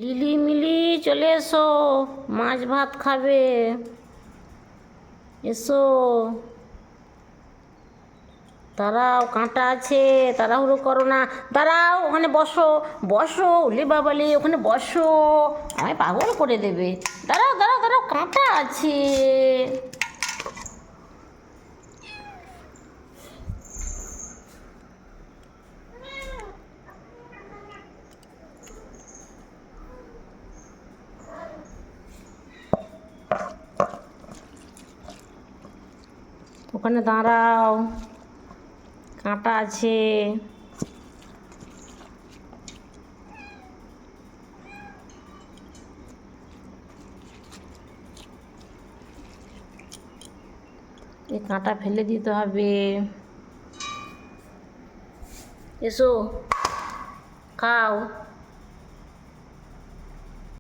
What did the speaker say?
Lily মিলি চলে এসো, মাছ ভাত খাবে। এসো, দাঁড়াও, কাঁটা আছে, তাড়াহুড়ো করো না। দাঁড়াও, ওখানে বসো বসো, ওলে বাবালে ওখানে বসো, আমায় পাগল করে দেবে। দাঁড়াও দাঁড়াও দাঁড়াও, কাঁটা আছে। ওখানে দাঁড়াও, কাঁটা আছে। এই কাঁটা ফেলে দিতে হবে। এসো, খাও।